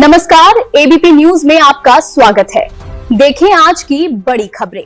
नमस्कार, ABP news में आपका स्वागत है। देखें आज की बड़ी खबरें।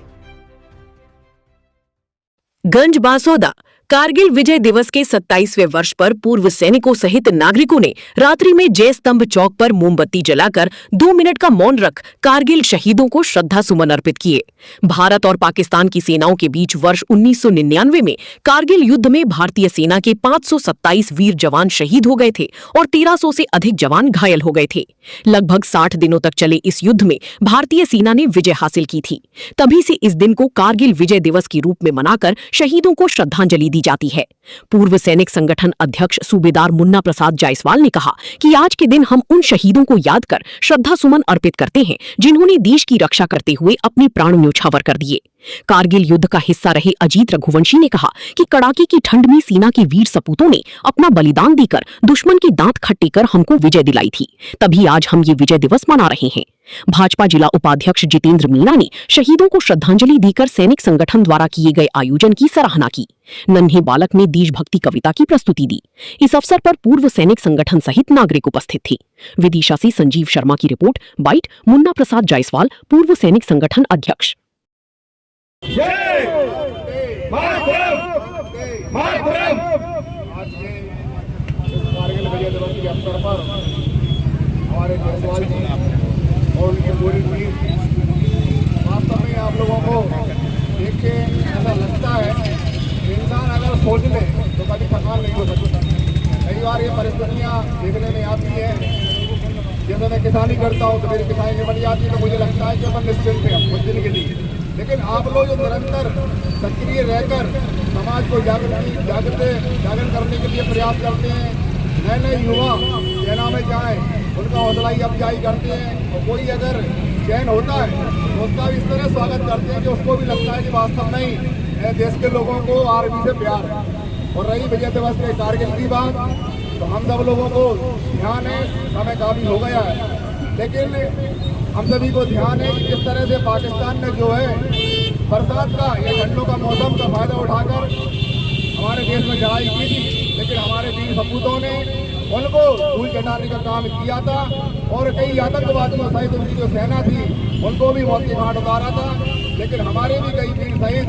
गंजबासौदा कारगिल विजय दिवस के 27वें वर्ष पर पूर्व सैनिकों सहित नागरिकों ने रात्रि में जय स्तंभ चौक पर मोमबत्ती जलाकर 2 मिनट का मौन रख कारगिल शहीदों को श्रद्धा सुमन अर्पित किए। भारत और पाकिस्तान की सेनाओं के बीच वर्ष 1999 में कारगिल युद्ध में भारतीय सेना के 527 वीर जवान शहीद हो गए थे और 1300 से अधिक जवान घायल हो गए थे। लगभग 60 दिनों तक चले इस युद्ध में भारतीय सेना ने विजय हासिल की थी। तभी से इस दिन को कारगिल विजय दिवस के रूप में मनाकर शहीदों को श्रद्धांजलि दी जाती है। पूर्व सैनिक संगठन अध्यक्ष सूबेदार मुन्ना प्रसाद जायसवाल ने कहा कि आज के दिन हम उन शहीदों को याद कर श्रद्धा सुमन अर्पित करते हैं जिन्होंने देश की रक्षा करते हुए अपने प्राण न्यौछावर कर दिए। कारगिल युद्ध का हिस्सा रहे अजीत रघुवंशी ने कहा कि कड़ाके की ठंड में सेना के वीर सपूतों ने अपना बलिदान देकर दुश्मन के दांत खट्टे कर हमको विजय दिलाई थी, तभी आज हम ये विजय दिवस मना रहे हैं। भाजपा जिला उपाध्यक्ष जितेंद्र मीणा ने शहीदों को श्रद्धांजलि देकर सैनिक संगठन द्वारा किए गए आयोजन की सराहना की। नन्हे बालक ने देशभक्ति कविता की प्रस्तुति दी। इस अवसर पर पूर्व सैनिक संगठन सहित नागरिक उपस्थित थे। विदिशा से संजीव शर्मा की रिपोर्ट। बाइट मुन्ना प्रसाद जायसवाल, पूर्व सैनिक संगठन अध्यक्ष। आज के कारगिल विजय दिवस के अवसर पर हमारे जायसवाल जी और उनकी पूरी टीम, वास्तव में आप लोगों को देख के ऐसा लगता है इंसान अगर सोच ले तो कभी थकान नहीं हो सकता। कई बार ये परिस्थितियाँ देखने में आती है। जैसे मैं किसानी करता हूँ तो मेरी किसानी निकल जाती है तो मुझे लगता है कि अपन निश्चिंत थे कुछ दिन के लिए, लेकिन आप लोग जो निरंतर सक्रिय रहकर समाज को जागृत करने के लिए प्रयास करते हैं, नए नए युवा सेना में जाएं, उनका हौसला अफजाई करते हैं और कोई अगर चयन होता है तो उसका भी इस तरह स्वागत करते हैं कि उसको भी लगता है कि वास्तव में ही देश के लोगों को आर्मी से प्यार है। और रही विजय दिवस के कारगिल की बात, तो हम सब लोगों को ध्यान है, समय काफ़ी हो गया है, लेकिन हम सभी को ध्यान है कि किस तरह से पाकिस्तान ने जो है बरसात का या ठंडों का मौसम का फायदा उठाकर हमारे देश में चढ़ाई की थी, लेकिन हमारे वीर सपूतों ने उनको धूल चटाने का काम किया था और कई आतंकवादियों सहित उनकी जो सेना थी उनको भी मौत की घाट उतारा था, लेकिन हमारे भी कई वीर शहीद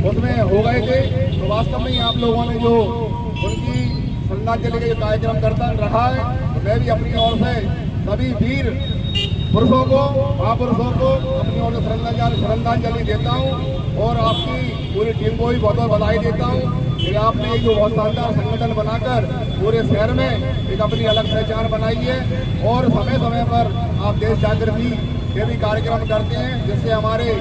उसमें हो गए थे। तो वास्तव में आप लोगों ने जो उनकी श्रद्धांजलि का जो कार्यक्रम करता रहा है, तो मैं भी अपनी ओर से सभी वीर पुरुषों को, महापुरुषों को अपनी ओर से श्रद्धांजलि देता हूँ और आपकी पूरी टीम को भी बहुत बहुत बधाई देता हूँ कि आपने जो बहुत शानदार संगठन बनाकर पूरे शहर में एक अपनी अलग पहचान बनाई है और समय समय पर आप देश जागृति के भी कार्यक्रम करते हैं, जिससे हमारे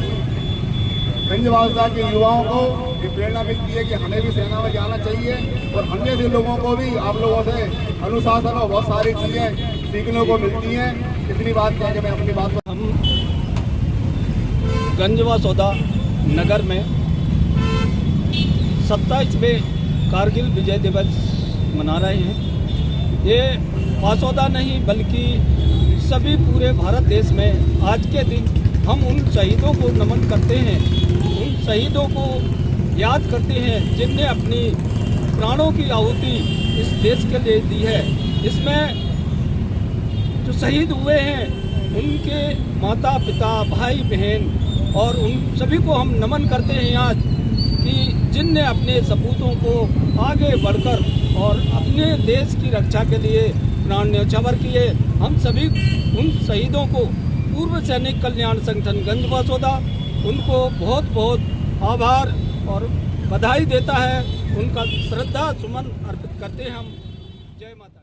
गंजबासौदा के युवाओं को ये प्रेरणा मिलती है कि हमें भी सेना में जाना चाहिए और अन्य से लोगों को भी आप लोगों से अनुशासन और बहुत सारी चीज़ें सीखने को मिलती हैं। इतनी बात कह के मैं अपनी बात पर हम गंजबासौदा नगर में 27वें कारगिल विजय दिवस मना रहे हैं। ये बासौदा नहीं बल्कि सभी पूरे भारत देश में आज के दिन हम उन शहीदों को नमन करते हैं, उन शहीदों को याद करते हैं जिनने अपनी प्राणों की आहुति इस देश के लिए दी है। इसमें जो शहीद हुए हैं उनके माता पिता, भाई बहन और उन सभी को हम नमन करते हैं आज कि जिनने अपने सपूतों को आगे बढ़कर और अपने देश की रक्षा के लिए प्राण न्यौछावर किए। हम सभी उन शहीदों को पूर्व सैनिक कल्याण संगठन गंजबासौदा उनको बहुत बहुत आभार और बधाई देता है। उनका श्रद्धा सुमन अर्पित करते हैं हम। जय माता।